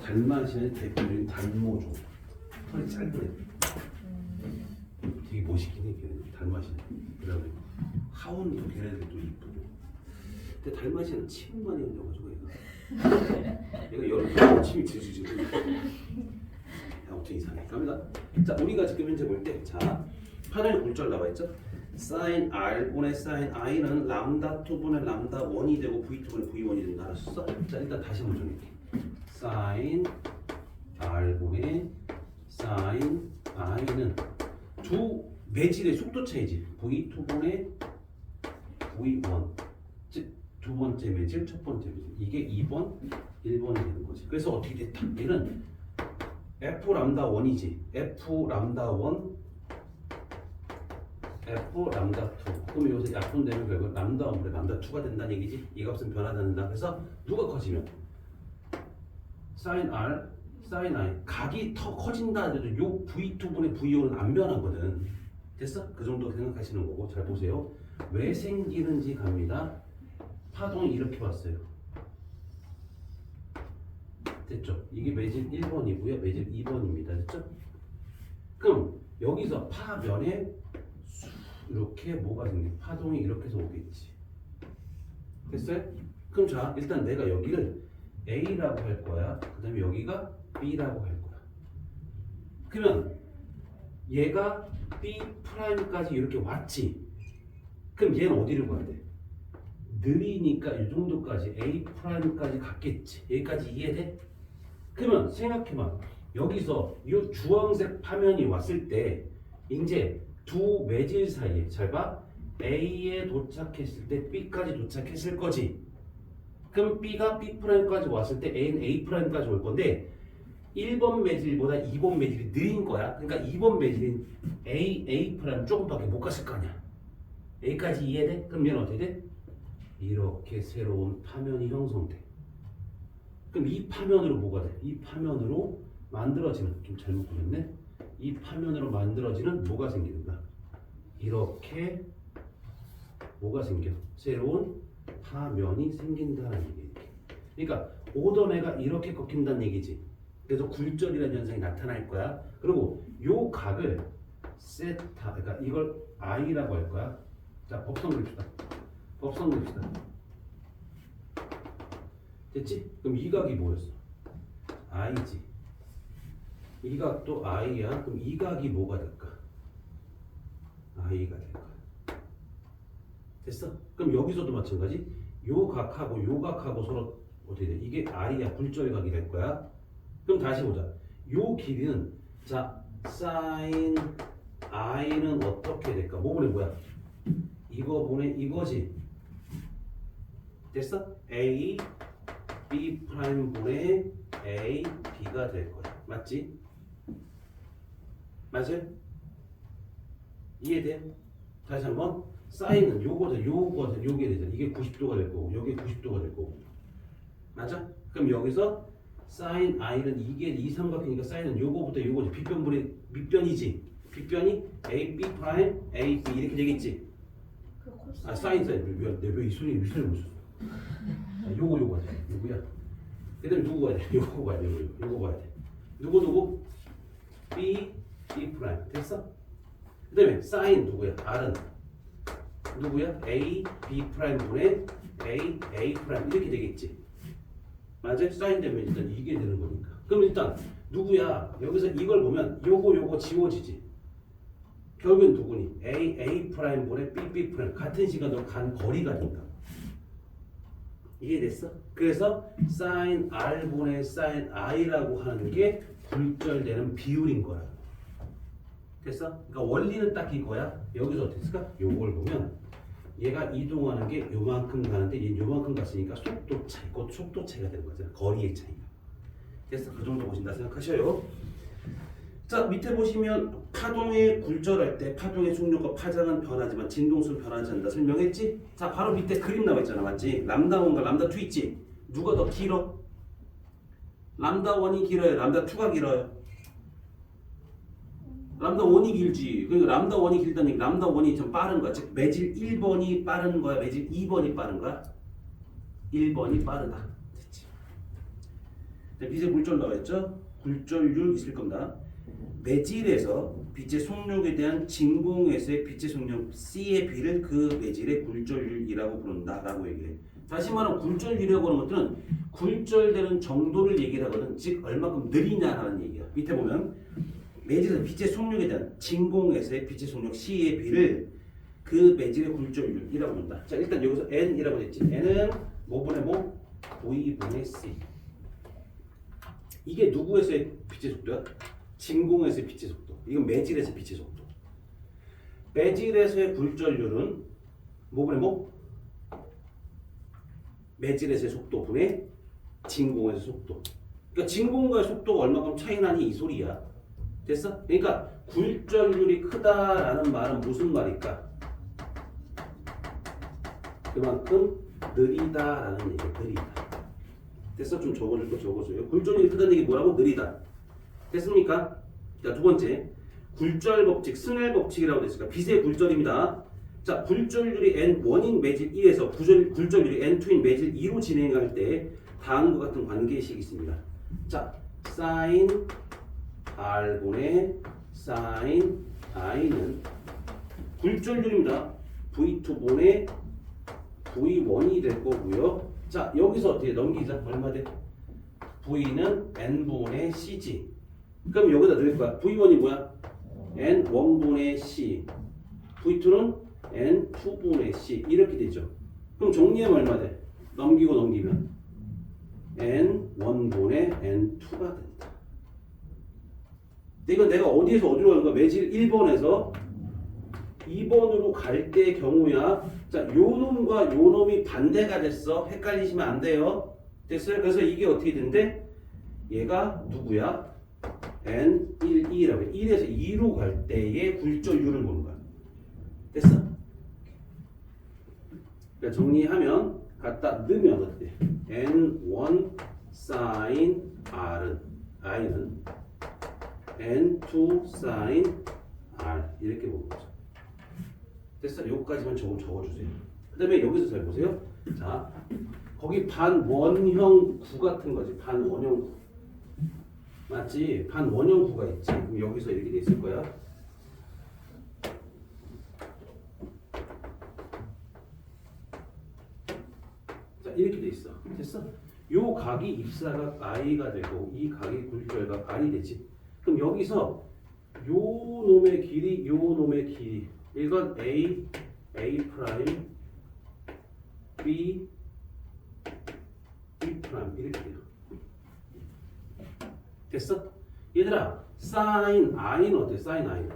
달마시안의 대표적인 단모종. 털이 짧은 애. 되게 멋있긴 해, 걔는. 달마시안. 그다음에 하운도 걔네들도 이쁘고. 근데 달마시안은 침 많이 흘려가지고 얘가 여름 침이 질질질. 아무튼 이상해. 갑니다. 자, 우리가 지금 현재 볼 때, 자, 판에 굴절 나와 있죠? sin r분의 sin i는 람다 2분의 람다 1이 되고 v2분의 v1이 된다. 알았어? 자, 일단 다시 한번 정리할게. sin r분의 sin i는 두 매질의 속도 차이지. v2분의 v1. 즉, 두 번째 매질, 첫 번째 매질. 이게 2번, 1번이 되는 거지. 그래서 어떻게 됐다? 얘는 f 람다 1이지. f 람다 1 F 람다 2. 그럼 여기서 약분되면 결국 람다 1분의 람다 2가 된다는 얘기지. 이 값은 변하지 않는다. 그래서 누가 커지면 sin R, sin I 각이 더 커진다 하더라도 요 V2분의 V1은 안 변하거든. 됐어? 그 정도 생각하시는 거고. 잘 보세요. 왜 생기는지 갑니다. 파동이 이렇게 왔어요. 됐죠? 이게 매질 1번이고요. 매질 2번입니다. 됐죠? 그럼 여기서 파면에 이렇게 뭐가 생겨? 파동이 이렇게 해서 오겠지. 됐어요? 그럼 자, 일단 내가 여기를 A라고 할 거야. 그 다음에 여기가 B라고 할 거야. 그러면 얘가 B'까지 이렇게 왔지. 그럼 얘는 어디를 가야 돼? 느리니까 이 정도까지 A'까지 갔겠지. 여기까지 이해돼? 그러면 생각해봐. 여기서 이 주황색 파면이 왔을 때 이제 두 매질 사이에 잘 봐. A에 도착했을 때 B까지 도착했을 거지. 그럼 B가 B'까지 왔을 때 A는 A'까지 올 건데 1번 매질보다 2번 매질이 느린 거야. 그러니까 2번 매질인 A 조금밖에 못 갔을 거 아니야. A까지 이해돼? 그럼 얘는 어떻게 돼? 이렇게 새로운 파면이 형성돼. 그럼 이 파면으로 뭐가 돼? 이 파면으로 만들어지는, 좀 잘못 그렸네. 이 파면으로 만들어지는 뭐가 생기는가? 이렇게 뭐가 생겨? 새로운 파면이 생긴다는 얘기예요. 그러니까 오던 애가 이렇게 꺾인다는 얘기지. 그래서 굴절이라는 현상이 나타날 거야. 그리고 요 각을 세타, 그러니까 이걸 i라고 할 거야. 자, 법성 그립시다. 법성 그립시다. 됐지? 그럼 이 각이 뭐였어? i지. 이 각도 i야. 그럼 이 각이 뭐가 될까? i가 될 거야. 됐어? 그럼 여기서도 마찬가지. 요 각하고 요 각하고 서로 어떻게 돼? 이게 i야. 굴절각이 될 거야. 그럼 다시 보자. 요 길이는 자 sin i는 어떻게 될까? 뭐 보내 뭐야? 이거 보내 이거지. 됐어? a b 프라임 분의 a b가 될 거야. 맞지? 맞아요? 이해돼? 다시 한번 사인은 요게 되잖아. 이게 90도가 될 거고 여기 90도가 될 거고 맞아? 그럼 여기서 사인 i는 이게 이 삼각형이니까 사인은 요거부터 요거지. 빗변분의 밑변이지. 빗변이 a b 프라임 a b 이렇게 되겠지. 아 사인 내왜 이 소리 못 썼어? 요거 돼. 요거야. 그다음에 누구 가야 돼? 요거 가야 돼. 요거 가야 돼. 누구 b 프라임 됐어? 그다음에 사인 누구야? r은 누구야? a b 프라임 분의 a 프라임 이렇게 되겠지. 맞아요? 사인 되면 일단 이게 되는 거니까. 그럼 일단 누구야? 여기서 이걸 보면 요거 지워지지. 결국엔 누구니? a 프라임 분의 b 프라임 같은 시간으로 간 거리가 된다. 이해됐어? 그래서 sin r 분의 sin i라고 하는 게 굴절되는 비율인 거야. 됐어? 그러니까 원리는 딱 이거야. 여기서 어떻게 했을까? 요걸 보면 얘가 이동하는 게 요만큼 가는데 얘 요만큼 갔으니까 속도 차이, 곧 속도 차이가 되는 거잖아. 거리의 차이가. 됐어? 그 정도 보신다 생각하셔요. 자, 밑에 보시면 파동에 굴절할 때 파동의 속력과 파장은 변하지만 진동수는 변하지 않는다. 설명했지? 자, 바로 밑에 그림 나와 있잖아. 맞지? 람다 1과 람다 2 있지? 누가 더 길어? 람다 1이 길어요? 람다 2가 길어요? 람다 1이 길지. 그러니까 람다 1이 길다는 얘기, 람다 1이 좀 빠른 거야. 즉 매질 1번이 빠른 거야, 매질 2번이 빠른 거야? 1번이 빠르다. 됐지. 빛의 굴절 나와있죠? 굴절률 있을 겁니다. 매질에서 빛의 속력에 대한 진공에서의 빛의 속력 C의 비를 그 매질의 굴절률이라고 부른다라고 얘기해. 다시 말하면 굴절률이라고 하는 것들은 굴절되는 정도를 얘기를 하거든. 즉 얼마큼 느리냐라는 얘기야. 밑에 보면 매질에서 빛의 속력에 대한 진공에서의 빛의 속력 C의 비를 그 매질의 굴절률이라고 부른다. 자 일단 여기서 N이라고 했지. N은 뭐분의 뭐? V분의 C. 이게 누구에서의 빛의 속도야? 진공에서의 빛의 속도. 이건 매질에서의 빛의 속도. 매질에서의 굴절률은 뭐분의 뭐? 매질에서의 속도 분의 진공에서의 속도. 그러니까 진공과의 속도가 얼마큼 차이 나니 이 소리야. 됐어? 그러니까 굴절률이 크다라는 말은 무슨 말일까? 그만큼 느리다라는 얘기야. 느리다. 됐어? 좀 적어줄 거 적어줘요. 굴절률이 크다는 얘기 뭐라고? 느리다. 됐습니까? 자, 두 번째. 굴절 법칙, 스넬 법칙이라고 됐으니까 빛의 굴절입니다. 자, 굴절률이 N1인 매질 1에서 굴절률이 N2인 매질 2로 진행할 때 다음과 같은 관계식이 있습니다. 자, sin R분의 sin I는 굴절률입니다. V2분의 V1이 될 거고요. 자, 여기서 어떻게 넘기자? 얼마 돼? V는 N분의 C지. 그럼 여기다 넣을 거야. V1이 뭐야? N1분의 C. V2는 N2분의 C. 이렇게 되죠. 그럼 정리하면 얼마 돼? 넘기고 넘기면 N1분의 N2가 된다. 이건 내가 어디에서 어디로 가는 거야? 매질 1번에서 2번으로 갈 때의 경우야. 자, 요 놈과 요 놈이 반대가 됐어. 헷갈리시면 안 돼요. 됐어요? 그래서 이게 어떻게 된대? 얘가 누구야? N1, 2라고 해. 1에서 2로 갈 때의 굴절률을 보는 거야. 됐어? 그러니까 정리하면 갖다 넣으면 어때? N1 sin R은 I는 N2 sin R 이렇게 보는 거죠. 됐어? 여기까지만 조금 적어주세요. 그 다음에 여기서 잘 보세요. 자, 거기 반원형 구 같은 거지. 반원형 구. 맞지? 반원형 구가 있지. 그럼 여기서 이렇게 돼 있을 거야. 자, 이렇게 돼 있어. 됐어? 요 각이 입사각 I가 되고 이 각이 굴절각 R이 되지. 그럼 여기서 요 놈의 길이, 요 놈의 길이. 이건 A, A 프라임, B, B 프라임 이렇게 돼요. 됐어? 얘들아, sin I는 어때? sin I는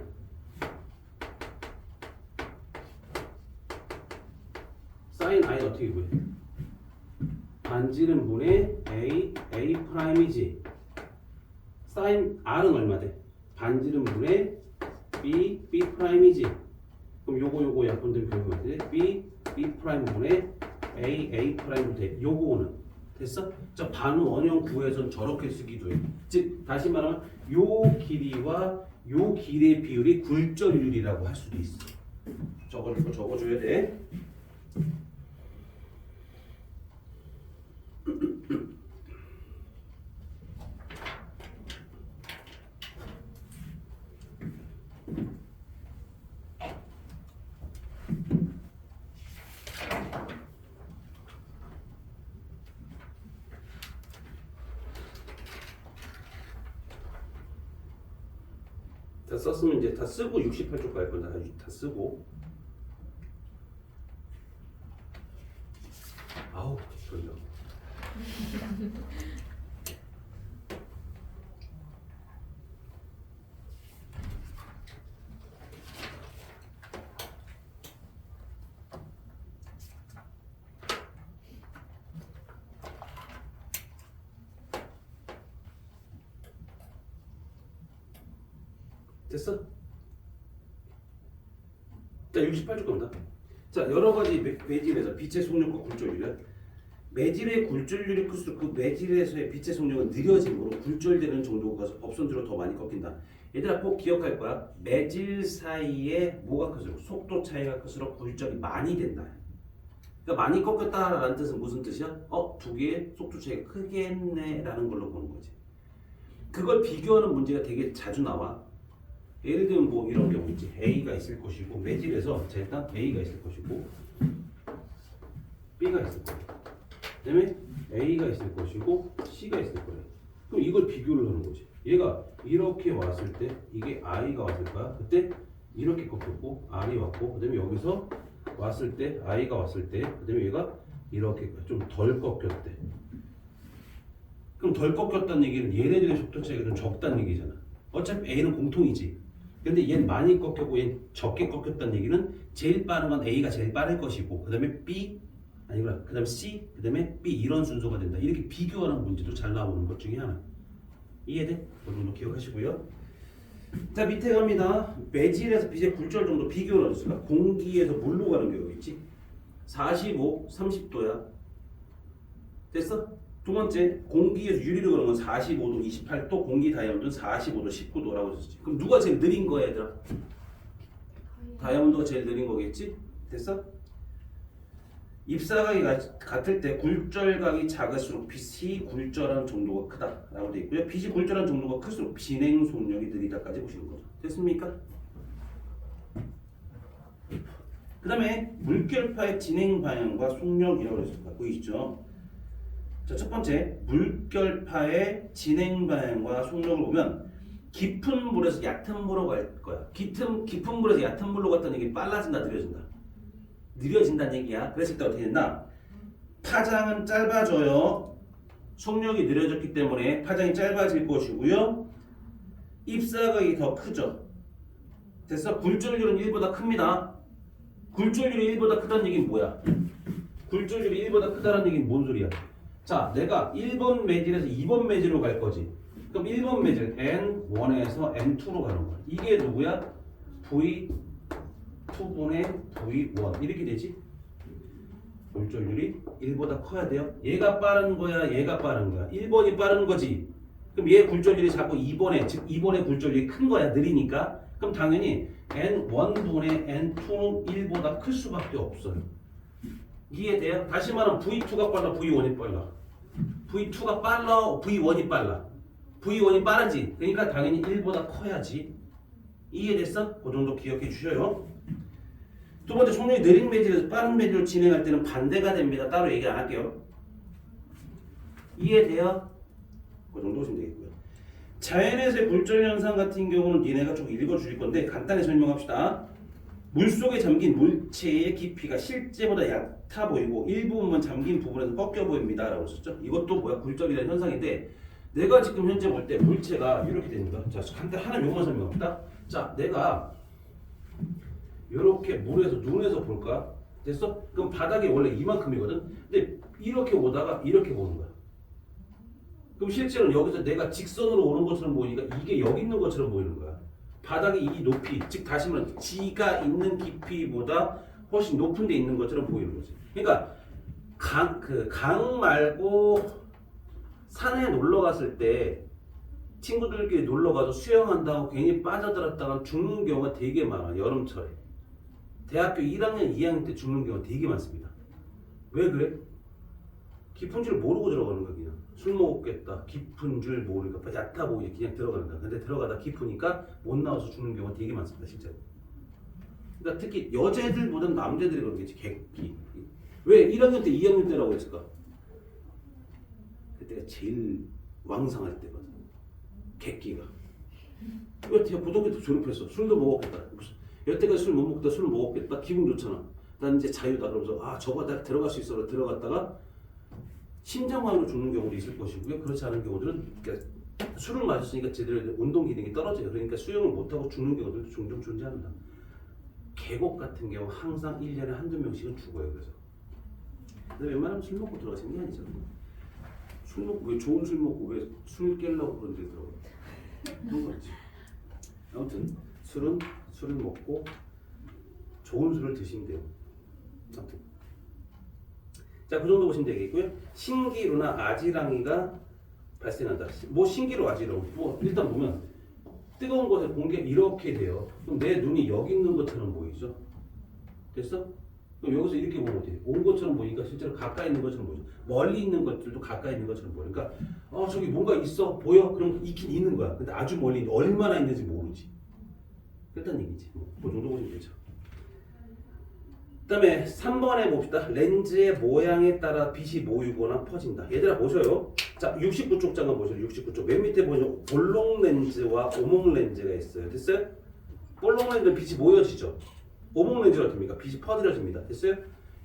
sin I 어떻게 구해? 반지름 분의 A, A 프라임이지. sin R은 얼마 돼? 반지름 분의 B, B 프라임이지. 그럼 요거 약분된 표현이 돼? B, B 프라임 분의 A, A 프라임 돼. 요거는 됐어? 자, 반원형 구에선 저렇게 쓰기도 해. 즉 다시 말하면 요 길이와 요 길이의 비율이 굴절률이라고 할 수도 있어. 적어줘야 돼. 다 썼으면 이제 다 쓰고 68쪽 갈 건데 다 쓰고. 아우 졸려. 됐어? 자, 68쪽 겁니다. 자, 여러 가지 매질에서 빛의 속력과 굴절률은 매질의 굴절률이 클수록 그 매질에서의 빛의 속력은 느려지므로 굴절되는 정도가 법선주로 더 많이 꺾인다. 얘들아 꼭 기억할 거야. 매질 사이에 뭐가 클수록 속도 차이가 클수록 굴절이 많이 된다. 그러니까 많이 꺾였다라는 뜻은 무슨 뜻이야? 두 개의 속도 차이가 크겠네라는 걸로 보는 거지. 그걸 비교하는 문제가 되게 자주 나와. 예를 들면 뭐 이런 경우 있지. A가 있을 것이고 매질에서 자 일단 A가 있을 것이고 B가 있을 거야. 그다음에 A가 있을 것이고 C가 있을 거야. 그럼 이걸 비교를 하는 거지. 얘가 이렇게 왔을 때 이게 I가 왔을 거야. 그때 이렇게 꺾였고 R이 왔고 그다음에 여기서 왔을 때 I가 왔을 때 그다음에 얘가 이렇게 좀 덜 꺾였대. 그럼 덜 꺾였다는 얘기는 얘네들의 속도 차이가 좀 적다는 얘기잖아. 어차피 A는 공통이지. 근데 얘는 많이 꺾였고 얘는 적게 꺾였다는 얘기는 제일 빠른 건 A가 제일 빠를 것이고 그 다음에 B 아니구나 그 다음에 C 그 다음에 B 이런 순서가 된다. 이렇게 비교하는 문제도 잘 나오는 것 중에 하나. 이해돼? 여러분도 기억하시고요. 자 밑에 갑니다. 매질에서 빛의 굴절 정도 비교를 해줬으니까 공기에서 물로 가는 경우 있지. 45, 30도야. 됐어? 두 번째, 공기에서 유리로 가는 건 45도, 28도, 공기 다이아몬드는 45도, 19도라고 했었지. 그럼 누가 제일 느린 거야, 얘들아? 다이아몬드가 제일 느린 거겠지? 됐어? 입사각이 같을 때 굴절각이 작을수록 빛이 굴절하는 정도가 크다라고 되어 있고요. 빛이 굴절하는 정도가 클수록 진행 속력이 느리다까지 보시는 거죠. 됐습니까? 그 다음에 물결파의 진행 방향과 속력이라고 했습니다. 보이시죠? 자, 첫 번째, 물결파의 진행 방향과 속력을 보면 깊은 물에서 얕은 물로 갈 거야. 깊은 물에서 얕은 물로 갔다는 얘기 빨라진다, 느려진다. 느려진다는 얘기야. 그랬을 때 어떻게 됐나? 파장은 짧아져요. 속력이 느려졌기 때문에 파장이 짧아질 것이고요. 입사각이 더 크죠. 됐어? 굴절률은 1보다 큽니다. 굴절률이 1보다 크다는 얘기는 뭐야? 굴절률이 1보다 크다는 얘기는 뭔 소리야? 자, 내가 1번 매질에서 2번 매질로 갈 거지. 그럼 1번 매질 N1에서 N2로 가는 거야. 이게 누구야? V2분의 V1 이렇게 되지? 굴절률이 1보다 커야 돼요. 얘가 빠른 거야? 얘가 빠른 거야? 1번이 빠른 거지. 그럼 얘 굴절률이 자꾸 2번에 즉 2번의 굴절률이 큰 거야. 느리니까. 그럼 당연히 N1분의 N2는 1보다 클 수밖에 없어요. 이해돼요? 다시 말하면 V2가 빨라, V1이 빨라. V2가 빨라, V1이 빨라. V1이 빠르지. 그러니까 당연히 1보다 커야지. 이해됐어? 그 정도 기억해 주셔요. 두 번째, 속력이 느린 매질에서 빠른 매질로 진행할 때는 반대가 됩니다. 따로 얘기 안 할게요. 이해돼요? 그 정도 보시면 되겠고요. 자연에서의 굴절 현상 같은 경우는 니네가 좀 읽어주실 건데 간단히 설명합시다. 물속에 잠긴 물체의 깊이가 실제보다 얕아 보이고 일부분만 잠긴 부분에서 꺾여 보입니다 라고 썼죠. 이것도 뭐야? 굴절이라는 현상인데 내가 지금 현재 볼 때 물체가 이렇게 됩니다. 자, 간단히 하나 요만 설명합니다. 자, 내가 이렇게 물에서 눈에서 볼까? 됐어? 그럼 바닥이 원래 이만큼이거든. 근데 이렇게 오다가 이렇게 오는 거야. 그럼 실제로는 여기서 내가 직선으로 오는 것처럼 보이니까 이게 여기 있는 것처럼 보이는 거야. 바닥이 이 높이, 즉 다시 말하면 지가 있는 깊이보다 훨씬 높은 데 있는 것처럼 보이는 거지. 그러니까 강 말고 산에 놀러 갔을 때 친구들끼리 놀러 가서 수영한다고 괜히 빠져들었다가 죽는 경우가 되게 많아. 여름철에. 대학교 1학년, 2학년 때 죽는 경우가 되게 많습니다. 왜 그래? 깊은 줄 모르고 들어가는 거야. 그냥 술 먹었겠다. 깊은 줄 모르니까 얕아 보이게 그냥 들어간다. 근데 들어가다 깊으니까 못 나와서 죽는 경우가 되게 많습니다. 실제로. 그러니까 특히 여자애들보다는 남자들이 그러겠지. 객기. 왜 1학년 때 2학년 때라고 했을까? 그때가 제일 왕성할 때거든. 객기가. 여태가 고등학교 때 졸업했어. 술도 먹었겠다. 여태까지 술 못 먹다 술 먹었겠다. 기분 좋잖아. 난 이제 자유다. 그러면서 저거 다 들어갈 수 있어. 들어갔다가 심장마비로 죽는 경우도 있을 것이고요. 그렇지 않은 경우들은 그러니까 술을 마셨으니까 제대로 운동 기능이 떨어져요. 그러니까 수영을 못하고 죽는 경우들도 종종 존재합니다. 계곡 같은 경우 항상 1년에 한두 명씩은 죽어요. 그래서 근데 웬만하면 술 먹고 들어가시는 게 아니죠. 술 먹고 왜 좋은 술 먹고 왜 술 깨려고 그런 데 들어가. 그런 거지. 아무튼 술을 먹고 좋은 술을 드시면 돼요. 아무튼 자, 그 정도 보시면 되겠고요. 신기루나 아지랑이가 발생한다. 뭐 신기루, 아지랑. 뭐 일단 보면 뜨거운 곳에 공기가 이렇게 돼요. 그럼 내 눈이 여기 있는 것처럼 보이죠? 됐어? 그럼 여기서 이렇게 보면 돼. 온 것처럼 보이니까 실제로 가까이 있는 것처럼 보이죠. 멀리 있는 것들도 가까이 있는 것처럼 보이니까 저기 뭔가 있어 보여? 그럼 있긴 있는 거야. 근데 아주 멀리 있는데 얼마나 있는지 모르지. 그랬단 얘기지. 그 정도 보시면 되죠. 그 다음에 3번에 봅시다. 렌즈의 모양에 따라 빛이 모이거나 퍼진다. 얘들아 보셔요. 자, 69쪽 잠깐 보셔요. 69쪽 맨 밑에 보시면 볼록 렌즈와 오목 렌즈가 있어요. 됐어요? 볼록 렌즈는 빛이 모여지죠. 오목 렌즈가 됩니까? 빛이 퍼들어집니다. 됐어요?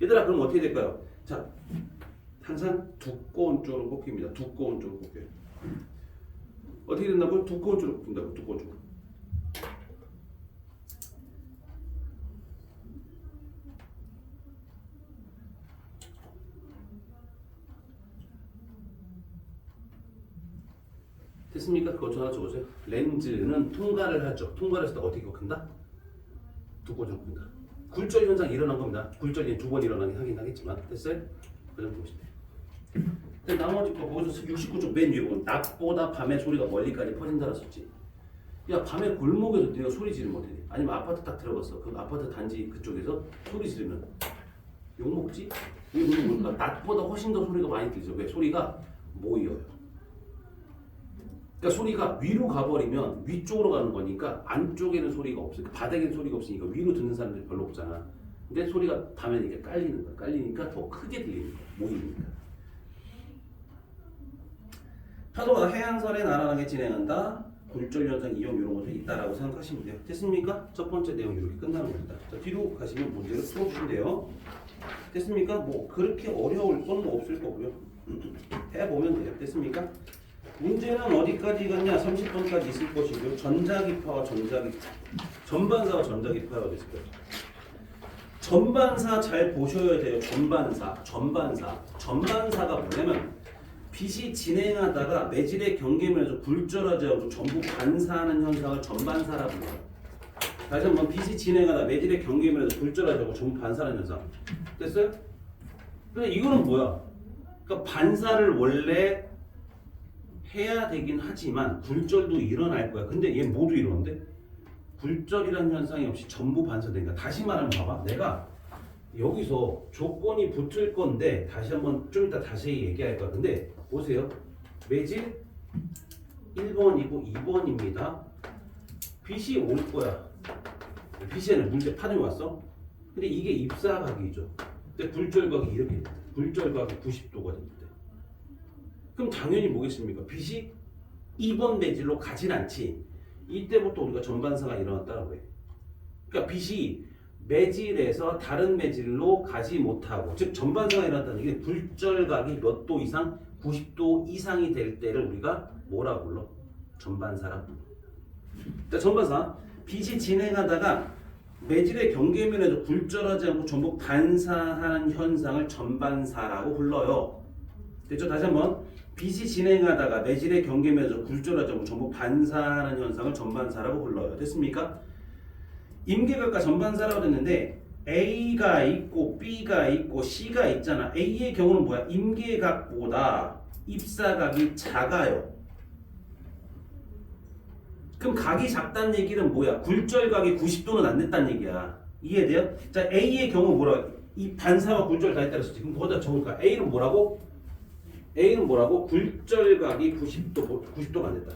얘들아 그럼 어떻게 될까요? 자, 항상 두꺼운 쪽으로 꼽힙니다. 두꺼운 쪽으로 꼽혀요. 어떻게 된다고요? 두꺼운 쪽으로 꼽힌다고. 두꺼운 쪽으로. 됐습니까? 그거 하나 적어줘요. 렌즈는 통과를 하죠. 통과를 했을 때 어떻게 꼽힌다? 두꺼운 쪽으로 꼽힌다. 굴절 현상이 일어난 겁니다. 굴절이 두 번 일어나긴 하긴 하겠지만 됐어요? 그 정도 보시면 돼요. 나머지 거 보셔서 69쪽 맨 위에 보면 낮보다 밤의 소리가 멀리까지 퍼진다라 썼지. 야 밤에 골목에서 네가 소리 지르면 어떻게 돼? 아니면 아파트 딱 들어갔어. 그 아파트 단지 그쪽에서 소리 지르면 욕먹지? 이게 뭘까? 낮보다 훨씬 더 소리가 많이 들죠. 왜? 소리가 모여요. 그러니까 소리가 위로 가버리면 위쪽으로 가는 거니까 안쪽에는 소리가 없어요. 바닥에는 소리가 없으니까 위로 듣는 사람들이 별로 없잖아. 근데 소리가 밤에 이렇게 깔리는 거야. 깔리니까 더 크게 들리는 거야. 모이니까. 파도가 해안선에 나란하게 진행한다. 굴절 현상, 이용 이런 것도 있다라고 생각하시면 돼요. 됐습니까? 첫 번째 내용 이렇게 끝나는 겁니다. 자, 뒤로 가시면 문제를 풀어주시면 돼요. 됐습니까? 뭐 그렇게 어려울 건 뭐 없을 거고요. 해보면 돼요. 됐습니까? 문제는 어디까지 갔냐? 30번까지 있을 것이고요. 전자기파와 전반사와 전자기파가 됐을 거예요. 전반사 잘 보셔야 돼요. 전반사가 뭐냐면 빛이 진행하다가 매질의 경계면에서 굴절하지 않고 전부 반사하는 현상을 전반사라고 불러요. 다시 한번 빛이 진행하다 매질의 경계면에서 굴절하지 않고 전부 반사하는 현상. 됐어요? 근데 이거는 뭐야? 그러니까 반사를 원래 해야 되긴 하지만 굴절도 일어날 거야. 근데 얘 모두 이러는데 굴절이라는 현상이 없이 전부 반사되니까 다시 말하면 봐봐. 내가 여기서 조건이 붙을 건데 다시 한번 좀 이따 다시 얘기할 거야. 근데 보세요. 매질 1번이고 2번입니다. 빛이 올 거야. 빛에는 문제 파동이 왔어. 근데 이게 입사각이죠. 근데 굴절각이 이렇게 돼. 굴절각이 90도가 됩니다. 그럼 당연히 뭐겠습니까? 빛이 2번 매질로 가진 않지. 이때부터 우리가 전반사가 일어났다고 해. 그러니까 빛이 매질에서 다른 매질로 가지 못하고, 즉 전반사가 일어났다는 게 굴절각이 몇 도 이상, 90도 이상이 될 때를 우리가 뭐라고 불러? 전반사라고 불러. 그러니까 전반사, 빛이 진행하다가 매질의 경계면에서 굴절하지 않고 전부 반사하는 현상을 전반사라고 불러요. 됐죠? 다시 한번. 빛이 진행하다가 매질의 경계면에서 굴절하지 않고 전부 반사하는 현상을 전반사라고 불러요. 됐습니까? 임계각과 전반사라고 했는데 A가 있고 B가 있고 C가 있잖아. A의 경우는 뭐야? 임계각보다 입사각이 작아요. 그럼 각이 작다는 얘기는 뭐야? 굴절각이 90도는 안 됐다는 얘기야. 이해돼요? 자, A의 경우 뭐라? 이 반사와 굴절 다 있다고 했지. 그럼 거기다 적을까? A는 뭐라고? A는 뭐라고? 굴절각이 90도가 안 됐다.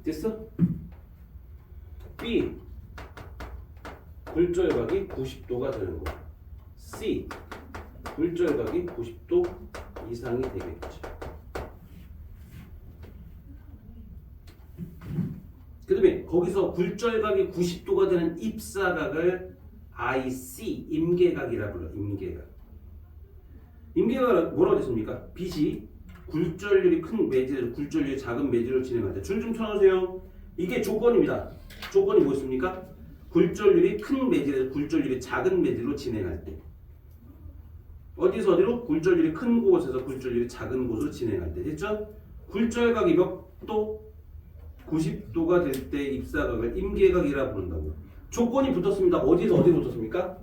됐어? B 굴절각이 90도가 되는 거. C 굴절각이 90도 이상이 되겠죠. 그 다음에 거기서 굴절각이 90도가 되는 입사각을 IC 임계각이라 불러. 임계각은 뭐라고 됐습니까? 빛이 굴절률이 큰 매질, 굴절률이 작은 매질을 진행할 때 줄 좀 쳐놓으세요. 이게 조건입니다. 조건이 뭐였습니까? 굴절률이 큰 매질에서 굴절률이 작은 매질로 진행할 때. 어디서 어디로? 굴절률이 큰 곳에서 굴절률이 작은 곳으로 진행할 때. 됐죠? 굴절각이 몇 도? 90도가 될 때 입사각을 임계각이라 부른다고. 조건이 붙었습니다. 어디서 어디 붙었습니까?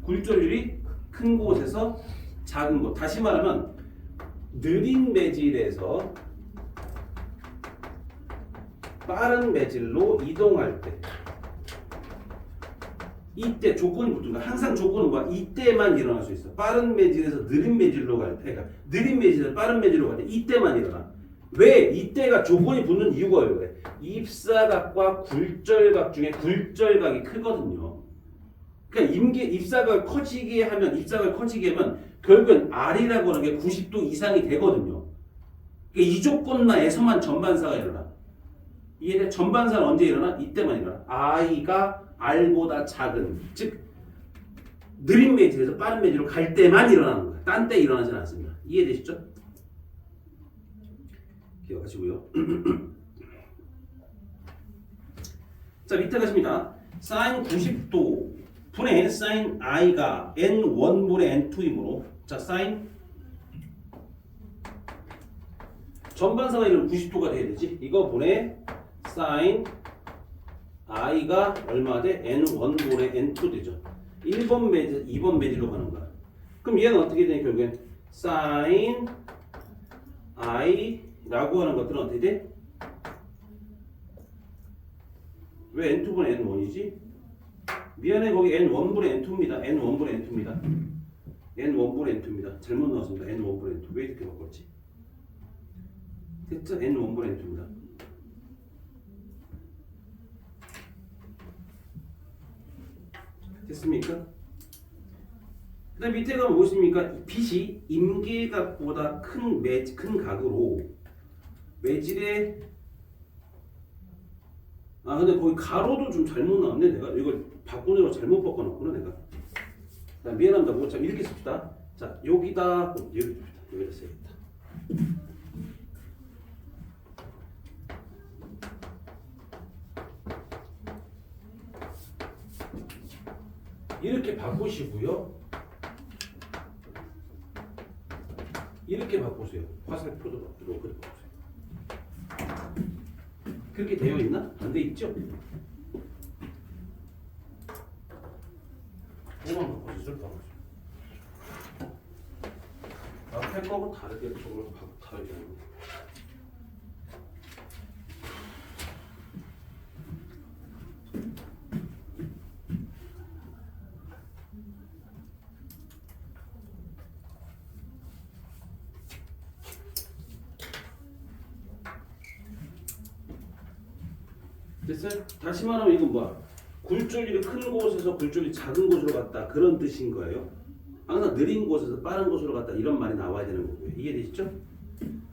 굴절률이 큰 곳에서 작은 곳. 다시 말하면 느린 매질에서 빠른 매질로 이동할 때 이때 조건이 붙은 거야. 항상 조건은 뭐야? 이때만 일어날 수 있어. 빠른 매질에서 느린 매질로 갈 때, 그러니까 느린 매질에서 빠른 매질로 갈 때 이때만 일어나. 왜? 이때가 조건이 붙는 이유가 왜 그래? 입사각과 굴절각 중에 굴절각이 크거든요. 그러니까 입사각을 커지게 하면 결국은 R이라고 하는 게 90도 이상이 되거든요. 그러니까 이 조건만에서만 전반사가 일어나. 이해돼? 전반사는 언제 일어나? 이때만 일어나. I가 R보다 작은, 즉 느린 매질에서 빠른 매질로 갈 때만 일어나는 거야. 딴 때 일어나지는 않습니다. 이해되시죠? 기억하시고요. 자, 밑에 가십니다. sin 90도 분의 sin i가 n1분의 n2이므로, 자, sin 전반사가 이런 90도가 돼야 되지. 이거 분의 sin i가 얼마 돼? n1분의 n2 되죠. 1번 매질, 2번 매질로 가는 거야. 그럼 얘는 어떻게 되냐? 결국엔 sin i라고 하는 것들은 어떻게 돼? 왜 n2분의 n1이지? 미안해, 거기 n1분의 n2입니다. n1분의 n2입니다. n1분의 n2입니다. 잘못 나왔습니다. n1분의 n2. 왜 이렇게 바꿨지? 됐죠? n1분의 n2입니다. 됐습니까? 그 다음 밑에 가면 무엇입니까? 빛이 임계각보다 큰 각으로 매질의 근데 거기 가로도 좀 잘못 나왔네. 내가 이걸 바꾸느라고 잘못 바꿔놨구나 내가. 자, 미안합니다. 뭐, 자, 이렇게 씁시다. 자, 여기다 여기다 써야겠다. 이렇게 바꾸시고요. 이렇게 바꾸세요. 화살표도 바꾸고 그렇게 바꾸세요. 그렇게 되어 있나? 안 돼 있죠? 뭐만 바꿔주실까? 앞에 거하고 다르게 저걸 다르게 하는 거. 됐어요? 다시 말하면 이건 뭐야? 굴절이 큰 곳에서 굴절이 작은 곳으로 갔다 그런 뜻인 거예요. 항상 느린 곳에서 빠른 곳으로 갔다 이런 말이 나와야 되는 거고요. 이해되시죠?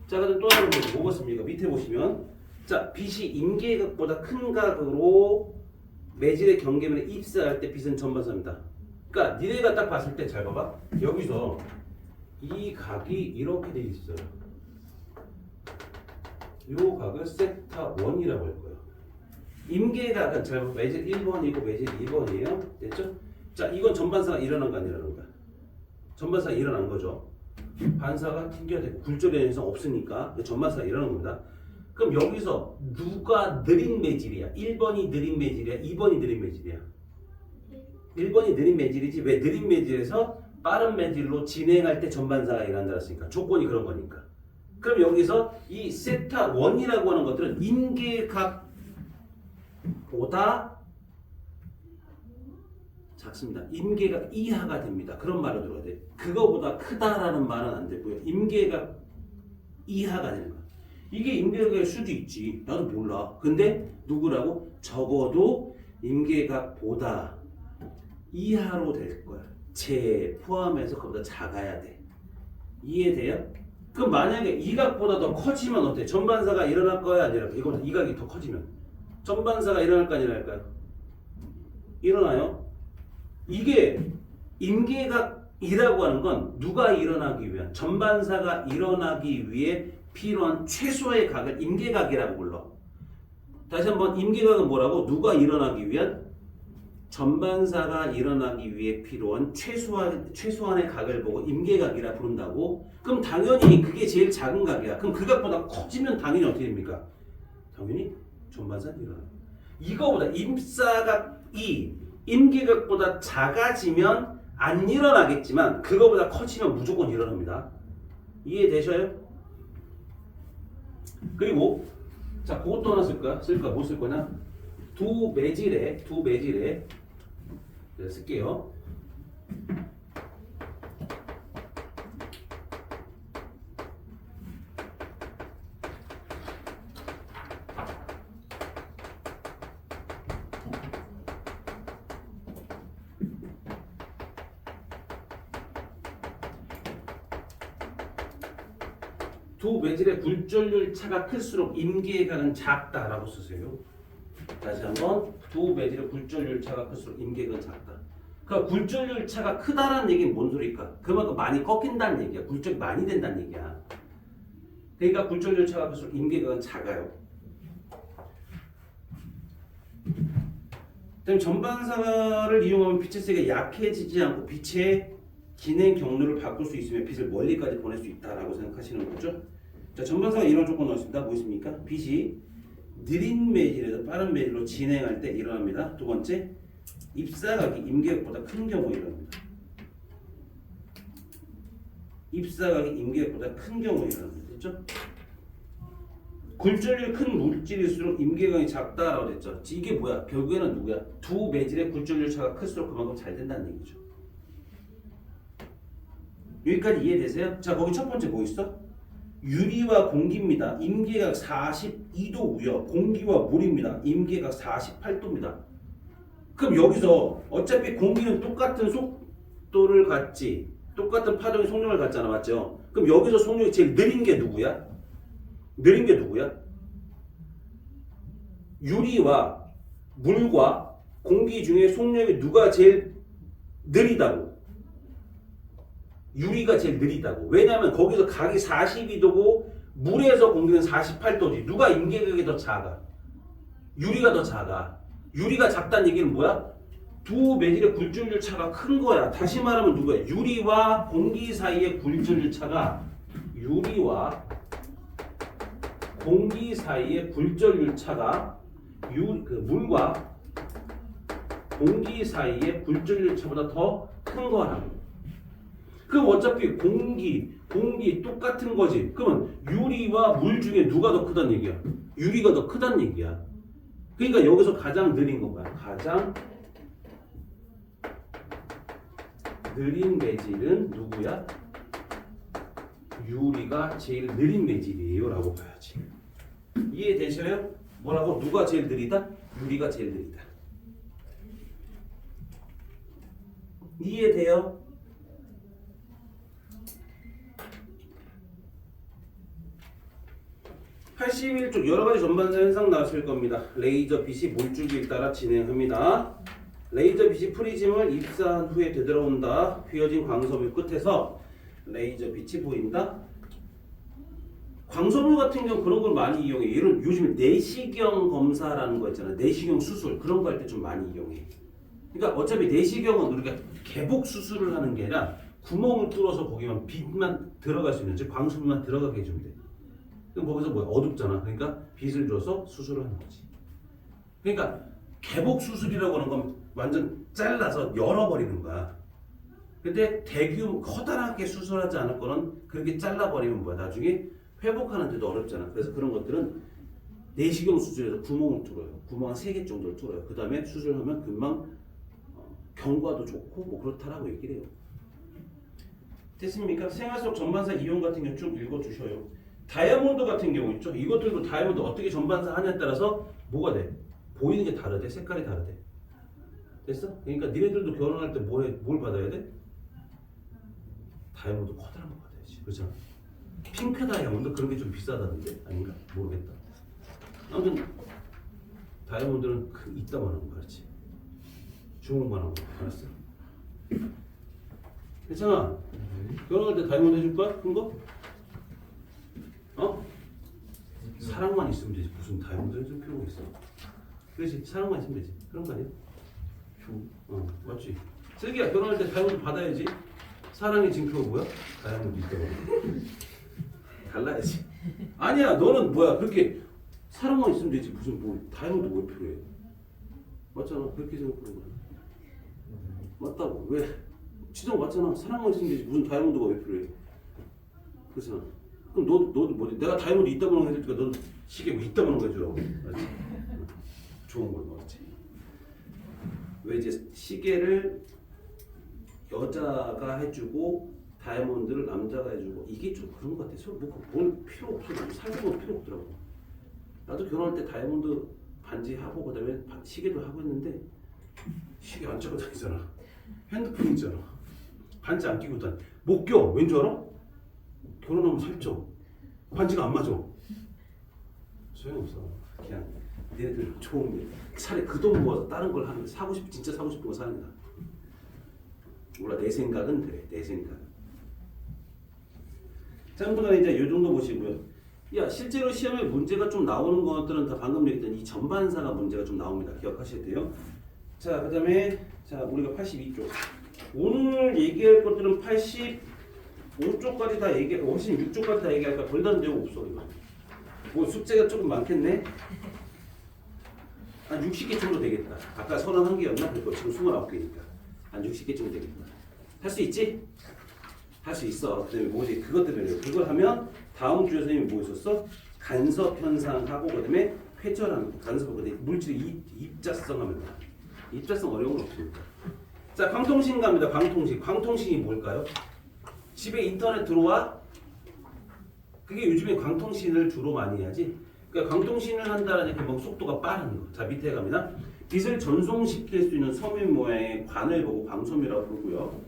자, 그럼 또 하나 뭐가 씁니까? 밑에 보시면 자, 빛이 임계각보다 큰 각으로 매질의 경계면에 입사할 때 빛은 전반사입니다. 그러니까 니네가 딱 봤을 때 잘 봐봐. 여기서 이 각이 이렇게 돼 있어요. 이 각을 세타 1이라고 할 거예요. 임계각은 잘 봐. 매질 1번이고 매질 2번이에요. 됐죠? 자, 이건 전반사가 일어난 거 안 일어난 거야? 전반사가 일어난 거죠. 반사가 튕겨내고 굴절의 현상 없으니까 전반사가 일어난 겁니다. 그럼 여기서 누가 느린 매질이야? 1번이 느린 매질이야? 2번이 느린 매질이야? 1번이 느린 매질이지. 왜 느린 매질에서 빠른 매질로 진행할 때 전반사가 일어난다 했으니까 조건이 그런 거니까. 그럼 여기서 이 세타 1이라고 하는 것들은 임계각보다 작습니다. 임계각 이하가 됩니다. 그런 말을 들어야 돼. 그거보다 크다라는 말은 안 되고요. 임계각 이하가 되는 거야. 이게 임계각일 수도 있지. 나도 몰라. 근데 누구라고? 적어도 임계각보다 이하로 될 거야. 제 포함해서 그보다 작아야 돼. 이해돼요? 그럼 만약에 이 각보다 더 커지면 어때? 전반사가 일어날 거야? 안 일어날 거야? 이거보다 이 각이 더 커지면 전반사가 일어날까 안 일어날까요? 일어나요? 이게 임계각이라고 하는 건 누가 일어나기 위한 전반사가 일어나기 위해 필요한 최소의 각을 임계각이라고 불러. 다시 한번 임계각은 뭐라고? 누가 일어나기 위한 전반사가 일어나기 위해 필요한 최소한의 각을 보고 임계각이라 부른다고? 그럼 당연히 그게 제일 작은 각이야. 그럼 그 각보다 커지면 당연히 어떻게 됩니까? 당연히 전반사가 일어나요. 이거보다 입사각이 임계각보다 작아지면 안 일어나겠지만 그거보다 커지면 무조건 일어납니다. 이해되셔요? 그리고 자 그것도 하나 쓸까? 뭐 쓸 거냐? 두 매질에 쓸게요. 두 매질의 굴절률 차가 클수록 임계각은 작다라고 쓰세요. 다시 한번 두 매질의 굴절률 차가 클수록 임계각은 작다. 그러니까 굴절률 차가 크다라는 얘기는 뭔 소리일까? 그만큼 많이 꺾인다는 얘기야. 굴절이 많이 된다는 얘기야. 그러니까 굴절률 차가 클수록 임계각은 작아요. 그다음 전반사를 이용하면 빛의 세계가 약해지지 않고 빛의 진행 경로를 바꿀 수 있으며 빛을 멀리까지 보낼 수 있다라고 생각하시는 거죠. 자, 전반사가 이런 조건 넣었습니다. 뭐 있습니까? 빛이 느린 매질에서 빠른 매질로 진행할 때 일어납니다. 두 번째, 입사각이 임계각보다 큰 경우에 일어납니다. 입사각이 임계각보다 큰 경우에 일어납니다. 됐죠? 굴절률이 큰 물질일수록 임계각이 작다라고 했죠. 이게 뭐야? 결국에는 누구야? 두 매질의 굴절률 차가 클수록 그만큼 잘 된다는 얘기죠. 여기까지 이해되세요? 자, 거기 첫 번째 뭐 있어? 유리와 공기입니다. 임계각 42도고요. 공기와 물입니다. 임계각 48도입니다. 그럼 여기서 어차피 공기는 똑같은 속도를 갖지, 똑같은 파동의 속력을 갖잖아, 맞죠? 그럼 여기서 속력이 제일 느린 게 누구야? 느린 게 누구야? 유리와 물과 공기 중에 속력이 누가 제일 느리다고? 유리가 제일 느리다고. 왜냐하면 거기서 각이 42도고 물에서 공기는 48도지. 누가 임계각이 더 작아? 유리가 더 작아. 유리가 작다는 얘기는 뭐야? 두 매질의 굴절률 차가 큰 거야. 다시 말하면 누구야? 유리와 공기 사이의 굴절률 차가 유리와 공기 사이의 굴절률 차가 물과 공기 사이의 굴절률 차보다 더 큰 거라고. 그럼 어차피 공기 똑같은 거지. 그러면 유리와 물 중에 누가 더 크다는 얘기야? 유리가 더 크다는 얘기야. 그러니까 여기서 가장 느린 건 뭐야? 가장 느린 매질은 누구야? 유리가 제일 느린 매질이에요 라고 봐야지. 이해되셔요? 뭐라고? 누가 제일 느리다? 유리가 제일 느리다. 이해돼요? (81쪽) 여러가지 전반사 현상 나왔을 겁니다. 레이저 빛이 물줄기를 따라 진행합니다. 레이저 빛이 프리즘을 입사한 후에 되돌아온다. 휘어진 광섬유 끝에서 레이저 빛이 보인다. 광섬유 같은 경우 그런 걸 많이 이용해. 예를 요즘에 내시경 검사라는 거 있잖아. 내시경 수술 그런 거 할 때 좀 많이 이용해. 그러니까 어차피 내시경은 우리가 개복 수술을 하는 게 아니라 구멍을 뚫어서 거기만 빛만 들어갈 수 있는, 즉 광섬유만 들어가게 해주면 돼. 그럼 거기서 뭐야? 어둡잖아. 그러니까 빛을 줘서 수술을 하는 거지. 그러니까 개복 수술이라고 하는 건 완전 잘라서 열어버리는 거야. 근데 대규모 커다랗게 수술하지 않을 거는 그렇게 잘라버리면 뭐야? 나중에 회복하는데도 어렵잖아. 그래서 그런 것들은 내시경 수술에서 구멍을 뚫어요. 구멍 한 3개 정도를 뚫어요. 그 다음에 수술하면 금방 경과도 좋고 뭐 그렇다라고 얘기를 해요. 됐습니까? 생활 속 전반사 이용 같은 경우 쭉 읽어주셔요. 다이아몬드 같은 경우 있죠. 이것들도 다이아몬드 어떻게 전반사 하냐에 따라서 뭐가 돼? 보이는 게 다르대. 색깔이 다르대. 됐어? 그러니까 니네들도 결혼할 때 뭘 받아야 돼? 다이아몬드 커다란 거 받아야지. 그렇잖아. 핑크 다이아몬드 그런 게 좀 비싸다는데 아닌가? 모르겠다. 아무튼 다이아몬드는 이따만한 거 그렇지. 주먹만한 거 알았어? 괜찮아. 결혼할 때 다이아몬드 해줄 거야? 큰 거? 어? 사랑만 있으면 되지. 무슨 다이아몬드 해줄 필요가 있어? 그렇지. 사랑만 있으면 되지. 그런 거 아니야? 맞지. 슬기야 결혼할 때 다이아몬드 받아야지. 사랑의 징표가 뭐야? 다이아몬드 있다고. 달라야지. 아니야 너는 뭐야 그렇게 사랑만 있으면 되지. 무슨 뭐 다이아몬드 왜 필요해? 맞잖아. 그렇게 생각하는 거야. 맞다고. 왜? 지정 맞잖아. 사랑만 있으면 되지. 무슨 다이아몬드가 왜 필요해? 그래서 그럼 너도 뭐 내가 다이아몬드 있다 보는 거 해줄 테니까 너 시계 뭐 있다 보는 거 해주라고. 알았지? 좋은 걸 넣었지. 왜 이제 시계를 여자가 해주고 다이아몬드를 남자가 해주고 이게 좀 그런 것 같아. 뭘 필요 없어. 살고 필요 없더라고. 나도 결혼할 때 다이아몬드 반지 하고 그다음에 시계도 하고 했는데 시계 안 차고 다니잖아. 핸드폰 있잖아. 반지 안 끼고 다니. 못 껴. 왠 줄 알아? 결혼하면 살쪄. 반지가 안 맞아. 소용없어. 그냥 얘네들 좋은 게 차라리 그 돈 모아서 다른 걸 하는 게 진짜 사고 싶은 거 사는 거다. 몰라 내 생각은 그래. 내 생각. 자, 아무튼 이제 이 정도 보시고요. 야 실제로 시험에 문제가 좀 나오는 것들은 다 방금 얘기했던 이 전반사가 문제가 좀 나옵니다. 기억하셔야 돼요. 자, 그다음에 자 우리가 82쪽. 오늘 얘기할 것들은 85쪽까지 다 얘기, 56쪽까지 다 얘기할까? 별다른 내용 없어 이거. 뭐 숙제가 조금 많겠네. 한 60개 정도 되겠다. 아까 31개였나? 그리고 지금 29개니까 한 60개 정도 되겠다. 할 수 있지? 할 수 있어. 그다음에 뭐지? 그것 때문에 그걸 하면 다음 주에 선생님이 뭐 있었어? 간섭 현상하고 그다음에 회절하는 거. 간섭하고 물질의 입자성 하면 돼. 입자성 어려운 건 없습니다. 자, 광통신 갑니다. 광통신. 광통신이 뭘까요? 집에 인터넷 들어와? 그게 요즘에 광통신을 주로 많이 하지. 그러니까 광통신을 한다는 게 뭐 속도가 빠른 거. 자, 밑에 갑니다. 빛을 전송시킬 수 있는 섬유 모양의 관을 보고 광섬유라고 부르고요.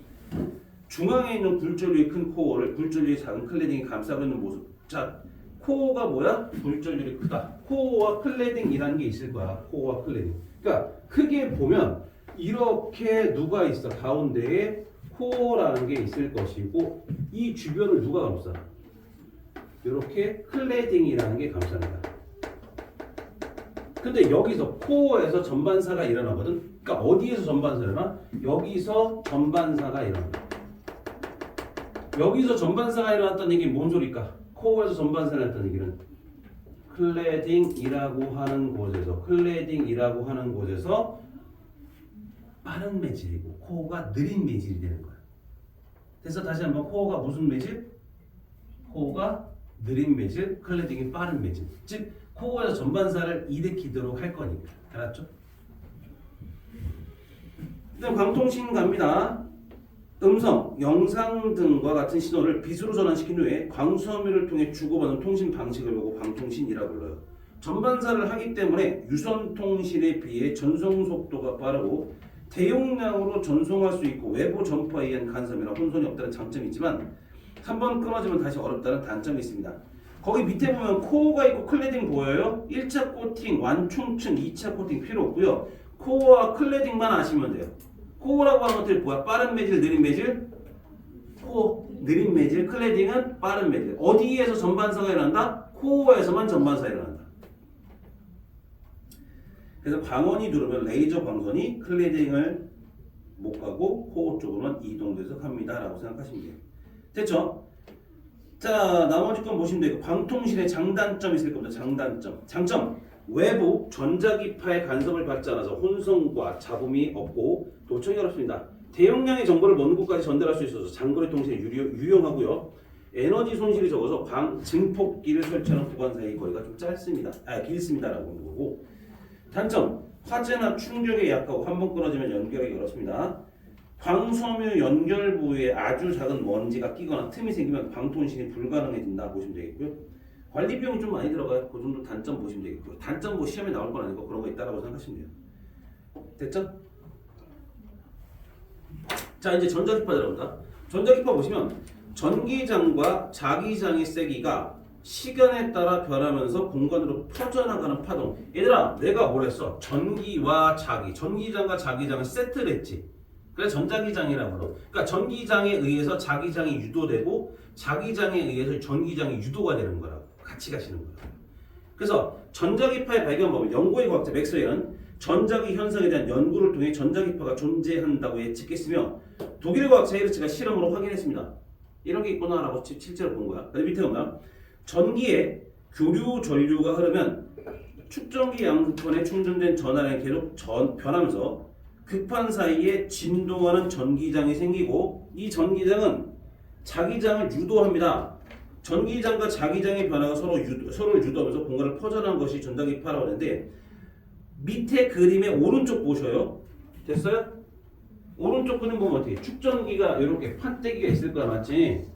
중앙에 있는 굴절율이 큰 코어를 굴절율이 작은 클레딩이 감싸고 있는 모습. 자, 코어가 뭐야? 굴절율이 크다. 코어와 클레딩이라는 게 있을 거야. 코어와 클레딩. 그러니까 크게 보면 이렇게 누가 있어? 가운데에 코어라는 게 있을 것이고 이 주변을 누가 감싸? 이렇게 클레딩이라는 게 감쌉니다. 근데 여기서 코어에서 전반사가 일어나거든. 그러니까 어디에서 전반사가 일어나? 여기서 전반사가 일어나. 여기서 전반사가 일어났다는 얘기는 뭔 소리일까? 코어에서 전반사가 일어났다는 얘기는 클레딩이라고 하는 곳에서 빠른 매질이고 코어가 느린 매질이 되는 거야. 그래서 다시 한번 코어가 무슨 매질? 코어가 느린 매질, 클레딩이 빠른 매질. 즉 코어에서 전반사를 일으키도록 할 거니까. 알았죠? 그다음 광통신 갑니다. 음성, 영상 등과 같은 신호를 빛으로 전환시킨 후에 광섬유를 통해 주고받는 통신 방식을 보고 광통신이라고 불러요. 전반사를 하기 때문에 유선 통신에 비해 전송 속도가 빠르고 대용량으로 전송할 수 있고 외부 전파에 의한 간섭이나 혼선이 없다는 장점이 있지만 한번 끊어지면 다시 어렵다는 단점이 있습니다. 거기 밑에 보면 코어가 있고 클레딩 보여요? 1차 코팅, 완충층, 2차 코팅 필요 없고요. 코어와 클레딩만 아시면 돼요. 코어라고 하는 것들이 뭐야? 빠른 매질, 느린 매질? 코어, 느린 매질, 클레딩은 빠른 매질. 어디에서 전반사가 일어난다? 코어에서만 전반사가 일어난다. 그래서 광원이 누르면 레이저 광선이 클레딩을 못 가고 코어 쪽으로만 이동돼서 갑니다 라고 생각하시면 돼요. 됐죠? 자, 나머지 건 보시면 돼요. 광통신의 장단점이 있을 겁니다. 장단점. 장점. 외부 전자기파의 간섭을 받지 않아서 혼선과 잡음이 없고 도청이 어렵습니다. 대용량의 정보를 먼 곳까지 전달할 수 있어서 장거리 통신에 유용하고요. 에너지 손실이 적어서 증폭기를 설치하는 구간 사이의 거리가 좀 길습니다라고 하는 거고. 단점. 화재나 충격에 약하고 한번 끊어지면 연결하기 어렵습니다. 광섬유 연결 부위에 아주 작은 먼지가 끼거나 틈이 생기면 광통신이 불가능해진다 보시면 되겠고요. 관리 비용이 좀 많이 들어가요. 그 정도 단점 보시면 되겠고요. 단점 뭐 시험에 나올 건 아니고 그런 거 있다라고 생각하시면 돼요. 됐죠? 자, 이제 전자기파 들어온다. 전자기파 보시면 전기장과 자기장의 세기가 시간에 따라 변하면서 공간으로 퍼져나가는 파동. 얘들아, 내가 뭘 했어? 전기와 자기, 전기장과 자기장을 세트를 했지. 그래서 전자기장이라고 불러. 그러니까 전기장에 의해서 자기장이 유도되고 자기장에 의해서 전기장이 유도가 되는 거라고. 같이 가시는 거예요. 그래서 전자기파의 발견 방법, 영국의 과학자 맥스웰은 전자기 현상에 대한 연구를 통해 전자기파가 존재한다고 예측했으며 독일의 과학자 헤르츠가 실험으로 확인했습니다. 이런 게 있구나라고 실제로 본 거야. 그다음 밑에 보면 전기에 교류 전류가 흐르면 축전기 양극판에 충전된 전하량이 계속 변하면서 극판 사이에 진동하는 전기장이 생기고 이 전기장은 자기장을 유도합니다. 전기장과 자기장의 변화가 서로를 유도하면서 공간을 퍼져나간 것이 전자기파라고 하는데 밑에 그림의 오른쪽 보셔요. 됐어요? 오른쪽 그림 보면 어떻게 축전기가 이렇게 판때기가 있을 거야 맞지?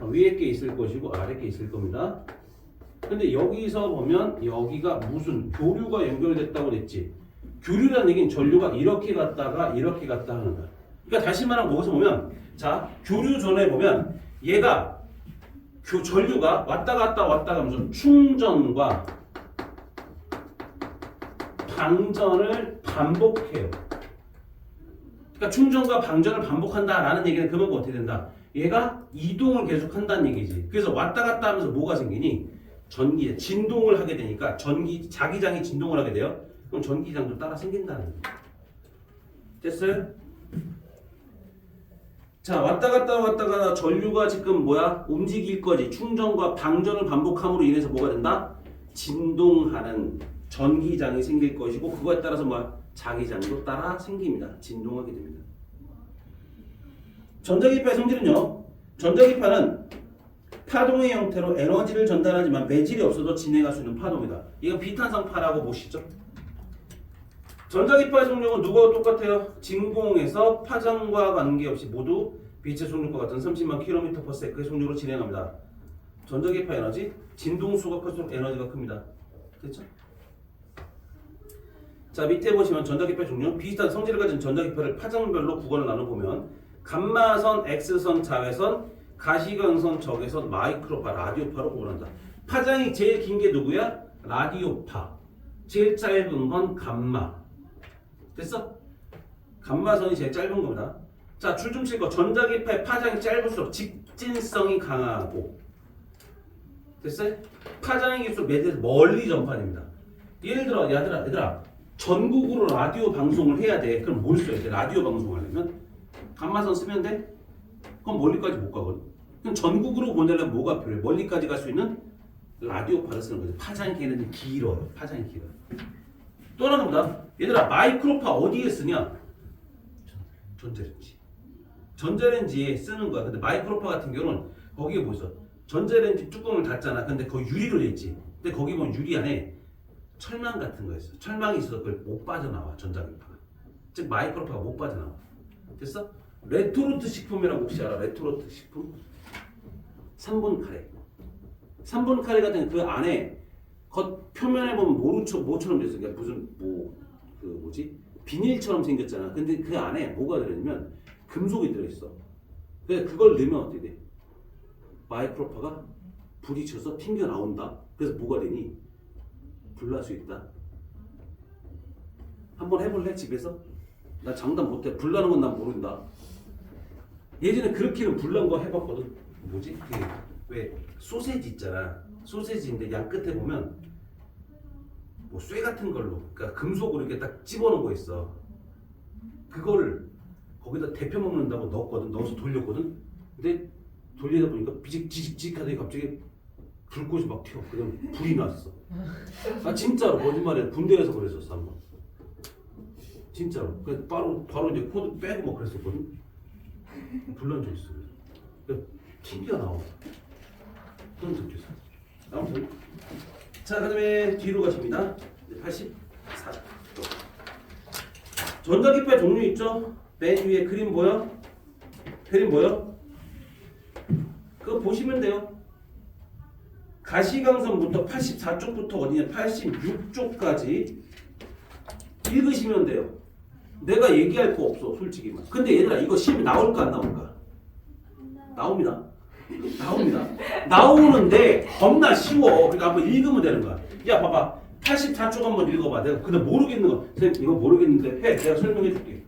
위에 게 있을 것이고 아래 게 있을 겁니다. 근데 여기서 보면 여기가 무슨 교류가 연결됐다고 그랬지. 교류라는 얘기는 전류가 이렇게 갔다가 이렇게 갔다 하는 거야. 그러니까 다시 말하면 거기서 보면 자 교류 전에 보면 얘가 전류가 왔다 갔다 하면서 충전과 방전을 반복해요. 그러니까 충전과 방전을 반복한다라는 얘기는 그만큼 어떻게 된다? 얘가 이동을 계속 한다는 얘기지. 그래서 왔다 갔다 하면서 뭐가 생기니? 전기, 진동을 하게 되니까 자기장이 진동을 하게 돼요. 그럼 전기장도 따라 생긴다는 거예요. 됐어요? 자, 왔다 갔다 전류가 지금 뭐야? 움직일 거지. 충전과 방전을 반복함으로 인해서 뭐가 된다? 진동하는 전기장이 생길 것이고 그거에 따라서 뭐야? 자기장도 따라 생깁니다. 진동하게 됩니다. 전자기파의 성질은요. 전자기파는 파동의 형태로 에너지를 전달하지만 매질이 없어도 진행할 수 있는 파동이다. 이거 비탄성파라고 보시죠. 전자기파의 속력은 누구와 똑같아요? 진공에서 파장과 관계없이 모두 빛의 속력과 같은 30만 km/s의 속력으로 진행합니다. 전자기파 에너지, 진동수가 클수록 에너지가 큽니다. 됐죠? 자 밑에 보시면 전자기파의 종류 비슷한 성질을 가진 전자기파를 파장별로 구간을 나눠보면 감마선, X선, 자외선, 가시광선, 적외선, 마이크로파, 라디오파로 구분한다. 파장이 제일 긴 게 누구야? 라디오파. 제일 짧은 건 감마. 됐어? 감마선이 제일 짧은 겁니다. 자 줄 좀 칠 거. 전자기파의 파장이 짧을수록 직진성이 강하고 됐어요? 파장이 길수록 매듭에서 멀리 전파됩니다. 예를 들어 얘들아 전국으로 라디오 방송을 해야 돼. 그럼 뭘 써야 돼? 라디오 방송하려면 감마선 쓰면 돼? 그럼 멀리까지 못 가거든. 그럼 전국으로 보내려면 뭐가 필요해? 멀리까지 갈 수 있는 라디오파를 쓰는 거지. 파장이 걔네들 길어요. 파장이 길어요. 또 하나 보다. 얘들아 마이크로파 어디에 쓰냐? 전자레인지. 전자레인지에 쓰는 거야. 근데 마이크로파 같은 경우는 거기에 뭐 있어? 전자레인지 뚜껑을 닫잖아. 근데 거기 유리로 돼 있지. 근데 거기 보면 유리 안에 철망 같은 거 있어. 철망이 있어서 그걸 못 빠져나와. 전자기파가. 즉 마이크로파가 못 빠져나와. 됐어? 레토르트 식품이라고 혹시 알아? 레토르트 식품? 3분 카레. 3분 카레 같은 그 안에 겉 표면에 보면 모처럼 돼 있어. 그러니까 무슨 비닐처럼 생겼잖아. 근데 그 안에 뭐가 들어있냐면 금속이 들어있어. 그래서 그걸 넣으면 어떻게 돼? 마이크로파가 부딪혀서 튕겨 나온다. 그래서 뭐가 되니? 불날 수 있다. 한번 해볼래? 집에서? 나 장담 못해. 불나는 건 난 모른다. 예전에 그렇게는 불난 거 해봤거든. 뭐지? 왜 소세지 있잖아. 소세지인데 양 끝에 보면 뭐 쇠 같은 걸로, 그러니까 금속으로 이렇게 딱 집어넣은 거 있어. 그걸 거기다 데펴 먹는다고 넣었거든. 넣어서 돌렸거든. 근데 돌리다 보니까 지직지직 하더니 갑자기 불꽃이 막 튀어. 그냥 불이 났어. 아 진짜로 거짓말이야. 군대에서 그랬었어 한번. 진짜로. 그래서 바로 이제 코드 빼고 막 그랬었거든. 불난 적 있어. 그러니까 튕겨 나와. 그런 적도 있어. 아무튼 자 그다음에 뒤로 가십니다. 84. 전자기파의 종류 있죠? 맨 위에 그림 보여? 그림 보여? 그거 보시면 돼요. 가시광선부터 84쪽부터 어디냐? 86쪽까지 읽으시면 돼요. 내가 얘기할 거 없어, 솔직히. 근데 얘들아, 이거 시험에 나올까 안 나올까? 나옵니다. 나옵니다. 나오는데 겁나 쉬워. 그러니까 한번 읽으면 되는 거야. 야, 봐봐. 84쪽 한번 읽어봐. 내가 근데 모르겠는 거. 선생님, 이거 모르겠는데 해. 내가 설명해 줄게.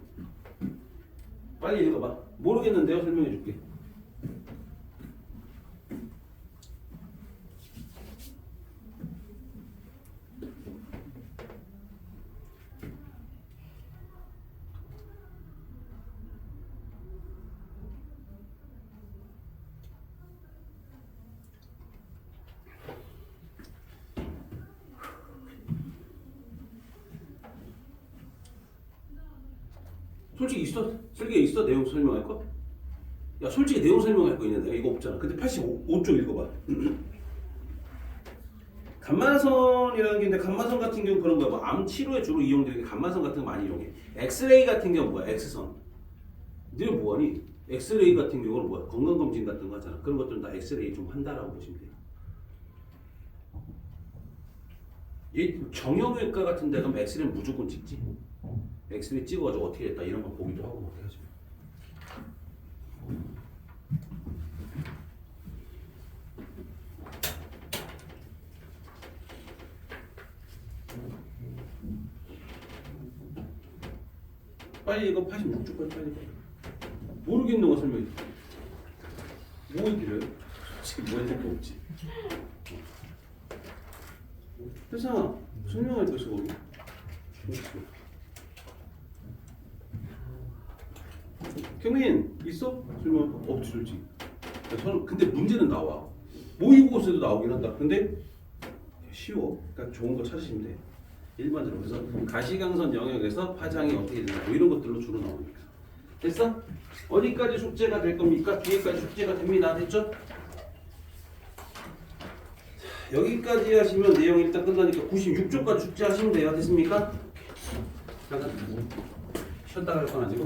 빨리 읽어봐. 모르겠는데요? 설명해 줄게. 솔직히 있어? 슬기에 있어? 내용 설명할 거? 야 솔직히 내용 설명할 거 있는데 이거 없잖아. 근데 85쪽 읽어봐. 감마선이라는 게 있는데 감마선 같은 경우 그런 거야. 뭐암 치료에 주로 이용되는 게 감마선 같은 거 많이 이용해. 엑스레이 같은 경우 뭐야? X선. 너네 뭐하니? 엑스레이 같은 경우는 뭐야? 건강검진 같은 거 하잖아. 그런 것들은 다 엑스레이 좀 한다라고 보시면 돼요. 이 정형외과 같은 데 가면 엑스레이 무조건 찍지. 엑스레이 찍어가지고 어떻게 됐다 이런 거 보기도 하고 뭐 해야지. 빨리 이거 86쪽까지 빨리 봐. 모르겠는 거 설명해. 뭐 있길래? 지금 뭐 해줄 게 없지. 회사 설명할 거 있어 거기. 경민 있어? 설명 없지 솔직히. 저는 근데 문제는 나와. 모의고사에도 나오긴 한다. 근데 쉬워. 그러니까 좋은 거 찾으시면 돼. 일반적으로 그래서 가시광선 영역에서 파장이 어떻게 되나 뭐 이런 것들로 주로 나오니까. 됐어? 어디까지 숙제가 될 겁니까? 뒤에까지 숙제가 됩니다. 됐죠? 여기까지 하시면 내용 일단 끝나니까 96쪽까지 숙제하시면 돼요. 됐습니까? 잠깐 쉬었다 갈 건 아니고